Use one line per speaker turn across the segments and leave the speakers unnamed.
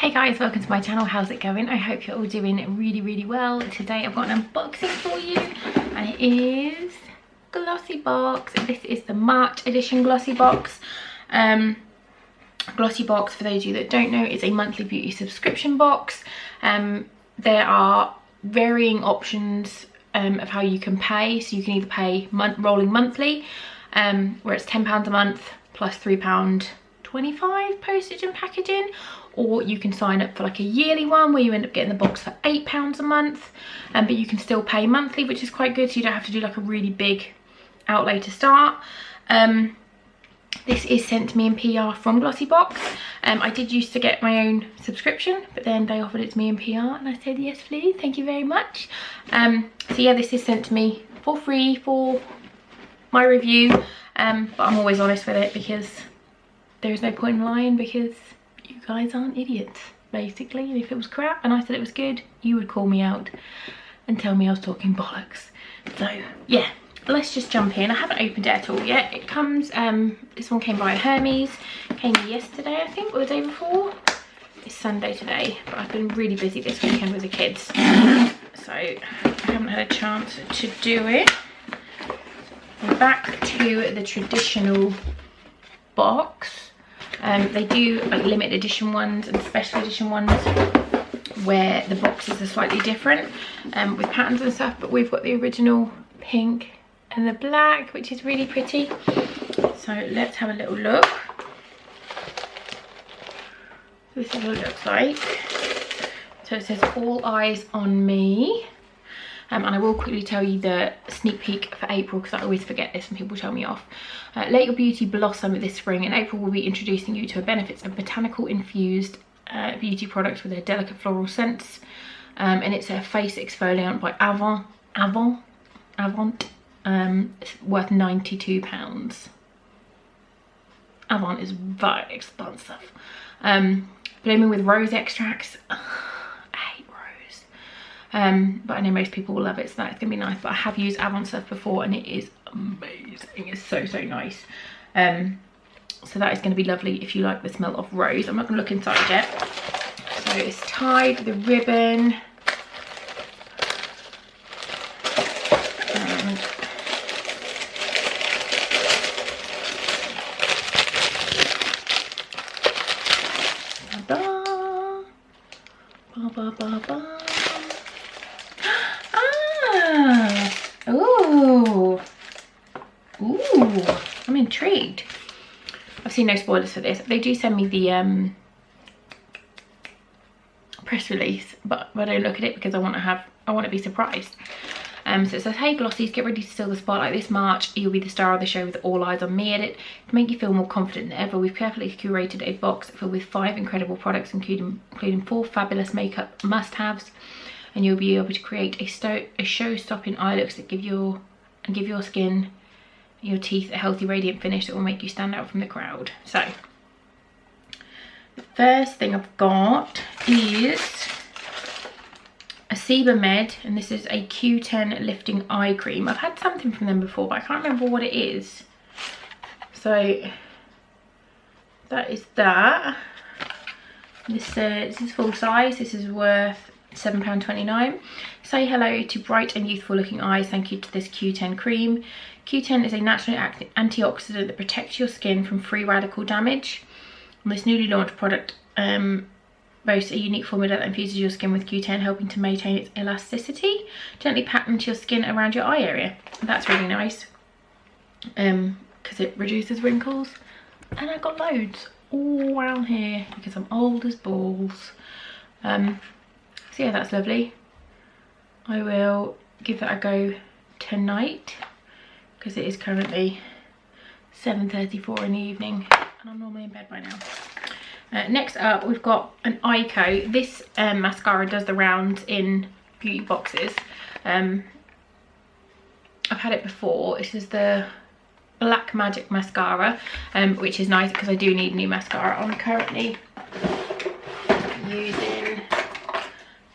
Hey guys, welcome to my channel. How's it going? I hope you're all doing really well. Today I've got an unboxing for you and it is Glossybox. This is the March edition Glossybox. Glossybox, for those of you that don't know, is a monthly beauty subscription box. There are varying options of how you can pay. So you can either pay rolling monthly, where it's £10 a month plus £3.25 postage and packaging, or you can sign up for like a yearly one where you end up getting the box for £8 a month, but you can still pay monthly, which is quite good, so you don't have to do like a really big outlay to start. This is sent to me in PR from Glossybox. I did used to get my own subscription, but then they offered it to me in PR and I said yes please, thank you very much. So yeah, this is sent to me for free for my review, but I'm always honest with it because there is no point in lying, because you guys aren't idiots basically, and if it was crap and I said it was good, you would call me out and tell me I was talking bollocks. So yeah, let's just jump in. I haven't opened it at all yet. It comes, this one came via Hermes, came yesterday I think, or the day before. It's Sunday today, but I've been really busy this weekend with the kids, so I haven't had a chance to do it. We're back to the traditional box. They do like limited edition ones and special edition ones where the boxes are slightly different with patterns and stuff, but we've got the original pink and the black, which is really pretty. So let's have a little look. This is what it looks like. So it says all eyes on me. And I will quickly tell you the sneak peek for April, because I always forget this and people tell me off. Let your beauty blossom this spring, and April will be introducing you to the benefits of botanical infused beauty products with their delicate floral scents. And it's a face exfoliant by Avant. It's worth £92. Avant is very expensive. Blooming with rose extracts. But I know most people will love it, so that's gonna be nice. But I have used Avant stuff before and it is amazing. It's so nice. So that is going to be lovely if you like the smell of rose. I'm not gonna look inside yet. So it's tied with a ribbon. Ooh, I'm intrigued. I've seen no spoilers for this. They do send me the press release, but I don't look at it because I want to be surprised. So it says, hey Glossies, get ready to steal the spotlight this March. You'll be the star of the show with all eyes on me edit. To make you feel more confident than ever, we've carefully curated a box filled with 5 incredible products, including 4 fabulous makeup must-haves, and you'll be able to create a show-stopping eye looks that give your skin, your teeth, a healthy radiant finish that will make you stand out from the crowd. So the first thing I've got is a Sebamed, and this is a Q10 Lifting Eye Cream. I've had something from them before, but I can't remember what it is. So that is that. This is full size. This is worth £7.29. Say hello to bright and youthful looking eyes thank you to this Q10 cream. Q10 is a naturally active antioxidant that protects your skin from free radical damage. And this newly launched product boasts a unique formula that infuses your skin with Q10, helping to maintain its elasticity. Gently pack into your skin around your eye area. That's really nice because it reduces wrinkles. And I've got loads all around here because I'm old as balls. So yeah, that's lovely. I will give that a go tonight because it is currently 7:34 in the evening and I'm normally in bed by now. Next up, we've got an Ico. This mascara does the rounds in beauty boxes. I've had it before. This is the Black Magic mascara, which is nice because I do need new mascara. I'm currently using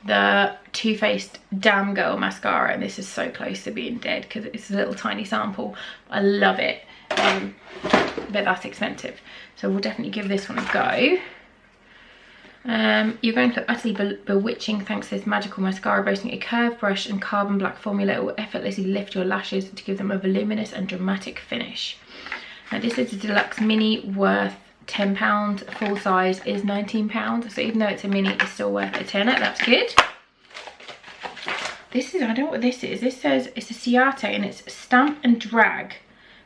the Too Faced Damn Girl mascara, and this is so close to being dead because it's a little tiny sample. I love it, but that's expensive, so we'll definitely give this one a go. You're going to look utterly bewitching thanks to this magical mascara boasting a curved brush and carbon black formula. It will effortlessly lift your lashes to give them a voluminous and dramatic finish. Now this is a deluxe mini worth £10, full size is £19, so even though it's a mini, it's still worth a tenner. That's good. This is, I don't know what this is. This says it's a Ciate and it's Stamp and Drag,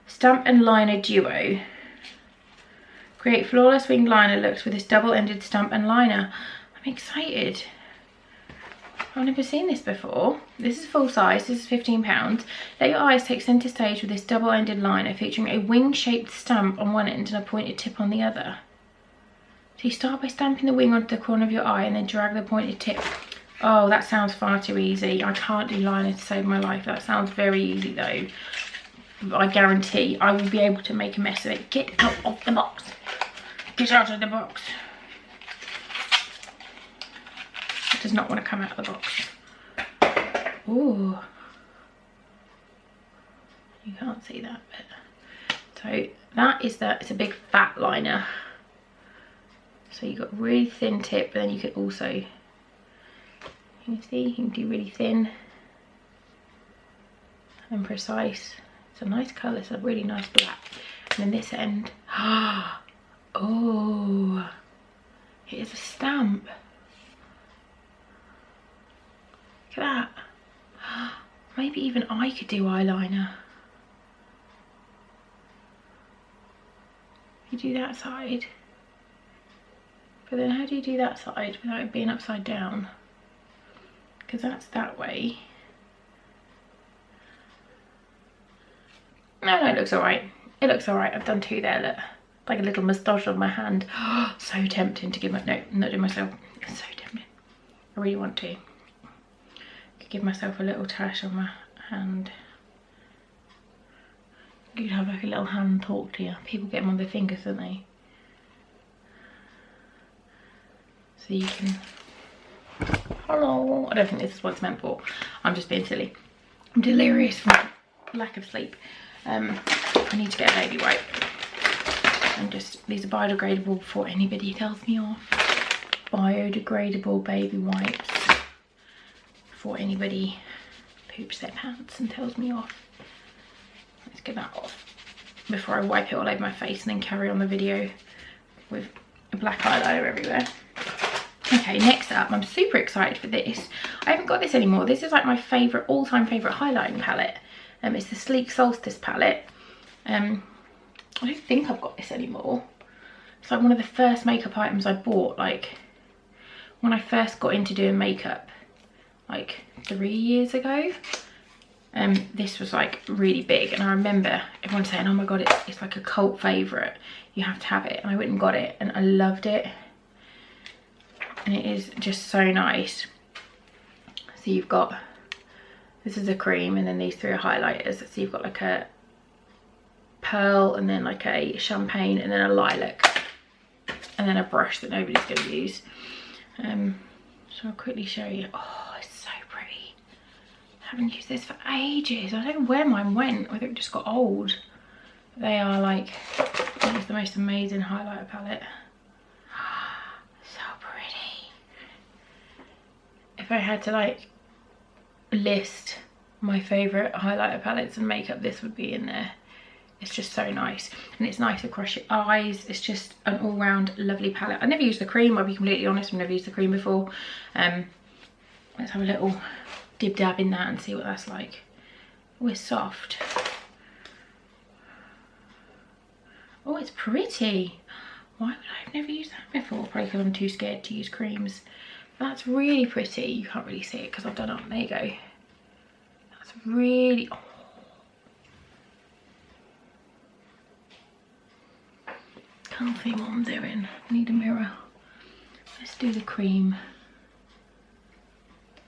Stamp and Liner Duo. Create flawless winged liner looks with this double-ended stamp and liner. I'm excited. I've never seen this before. This is full size, this is £15. Let your eyes take centre stage with this double-ended liner featuring a wing-shaped stamp on one end and a pointed tip on the other. So you start by stamping the wing onto the corner of your eye and then drag the pointed tip. Oh, that sounds far too easy. I can't do liner to save my life. That sounds very easy though. I guarantee I will be able to make a mess of it. Get out of the box. Get out of the box. It does not want to come out of the box. Ooh. You can't see that bit. So that is it's a big fat liner. So you've got really thin tip, but then you could also, you can see, you can do really thin and precise. It's a nice colour, it's a really nice black. And then this end, oh, it is a stamp. Look at that. Maybe even I could do eyeliner. You do that side. But then how do you do that side without it being upside down? Because that's that way. No, it looks alright. It looks alright. I've done two there, look. Like a little moustache on my hand. So tempting to give my, no, I'm not doing myself. It's so tempting. I really want to. Could give myself a little tash on my hand. You could have like a little hand talk to you. People get them on their fingers, don't they? So you can, hello. I don't think this is what it's meant for. I'm just being silly. I'm delirious from lack of sleep. I need to get a baby wipe. And just, these are biodegradable before anybody tells me off. Biodegradable baby wipes before anybody poops their pants and tells me off. Let's get that off before I wipe it all over my face and then carry on the video with a black eyeliner everywhere. Okay, next up, I'm super excited for this. I haven't got this anymore. This is like my favourite, all-time favourite highlighting palette. It's the Sleek Solstice palette. I don't think I've got this anymore. It's like one of the first makeup items I bought, like when I first got into doing makeup, like 3 years ago. This was like really big, and I remember everyone saying, oh my god, it's like a cult favourite. You have to have it. And I went and got it, and I loved it. And it is just so nice. So you've got, this is a cream, and then these three are highlighters. So you've got like a pearl, and then like a champagne, and then a lilac, and then a brush that nobody's going to use. So I'll quickly show you. Oh, it's so pretty. I haven't used this for ages. I don't know where mine went, whether it just got old. They are like, it's the most amazing highlighter palette. If I had to like list my favourite highlighter palettes and makeup, this would be in there. It's just so nice, and it's nice across your eyes. It's just an all-round lovely palette. I never used the cream, I'll be completely honest. I've never used the cream before. Let's have a little dib dab in that and see what that's like. Oh, it's soft. Oh, it's pretty. Why would I have never used that before? Probably because I'm too scared to use creams. That's really pretty. You can't really see it because I've done it. There you go. That's really, oh. Can't see what I'm doing. Need a mirror. Let's do the cream.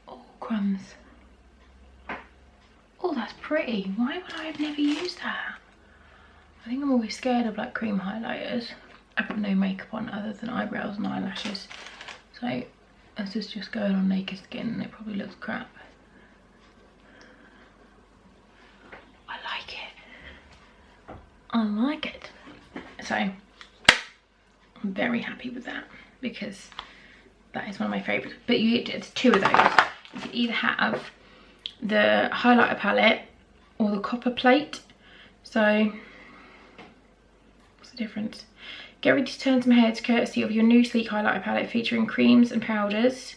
Oh, crumbs. Oh, that's pretty. Why would I have never used that? I think I'm always scared of like cream highlighters. I put no makeup on other than eyebrows and eyelashes. So this is just going on naked skin, and it probably looks crap. I like it. I like it. So I'm very happy with that, because That is one of my favourites. But you get two of those. You can either have the highlighter palette or the copper plate. So, what's the difference? Get ready to turn some heads courtesy of your new sleek highlighter palette featuring creams and powders.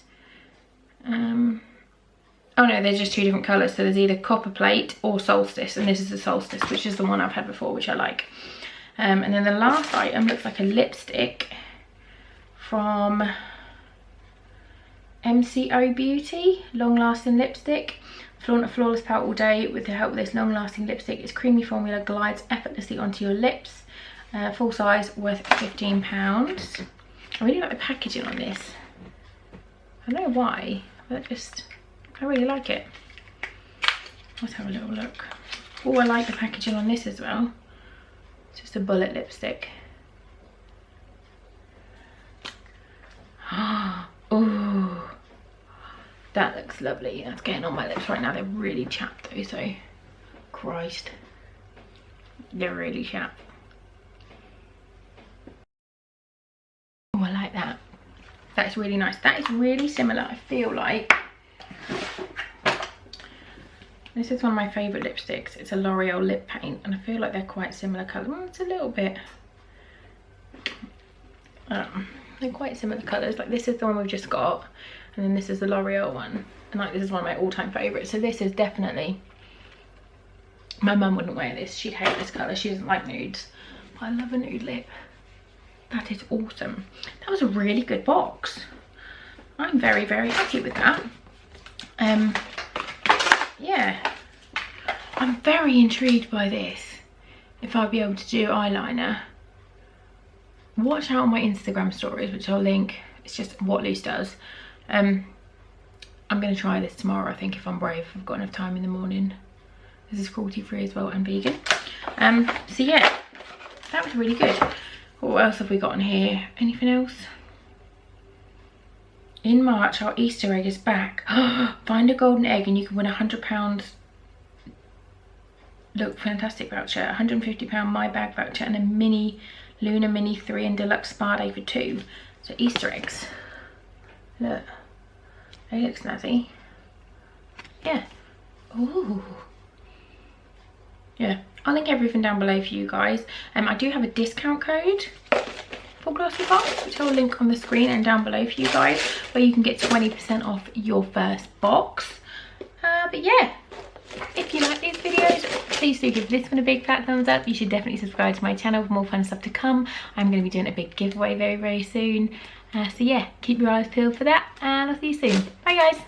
Oh no, there's just two different colours. So there's either copper plate or solstice, and this is the solstice, which is the one I've had before, which I like. And then the last item looks like a lipstick from MCO Beauty, long lasting lipstick. Flaunt a flawless pout all day with the help of this long lasting lipstick. Its creamy formula glides effortlessly onto your lips. Full size, worth £15. I really like the packaging on this. I don't know why, but I really like it. Let's have a little look. Oh, I like the packaging on this as well. It's just a bullet lipstick. Oh, that looks lovely. That's getting on my lips right now. They're really chapped though, so Christ, they're really chapped. Oh, I like that. That's really nice. That is really similar, I feel like. This is one of my favourite lipsticks. It's a L'Oreal lip paint, and I feel like they're quite similar colour. It's a little bit. They're quite similar colours. Like this is the one we've just got, and then this is the L'Oreal one. And like this is one of my all-time favourites. So this is definitely. My mum wouldn't wear this. She'd hate this colour. She doesn't like nudes. But I love a nude lip. That is awesome. That was a really good box. I'm very, very happy with that. Yeah, I'm very intrigued by this. If I'll be able to do eyeliner, watch out on my Instagram stories, which I'll link. It's just what Luce does. I'm going to try this tomorrow, I think, if I'm brave. I've got enough time in the morning. This is cruelty free as well and vegan. So yeah, that was really good. What else have we got in here? Anything else? In March, our Easter egg is back. Find a golden egg and you can win £100 Look Fantastic voucher, £150 My Bag voucher, and a mini Luna Mini 3 and Deluxe Spa Day for 2. So Easter eggs. Look. They look snazzy. Yeah. Ooh. Yeah. I'll link everything down below for you guys. I do have a discount code for Glossybox, which I'll link on the screen and down below for you guys, where you can get 20% off your first box. But yeah, if you like these videos, please do give this one a big fat thumbs up. You should definitely subscribe to my channel for more fun stuff to come. I'm going to be doing a big giveaway very, very soon. So yeah, keep your eyes peeled for that, and I'll see you soon. Bye guys.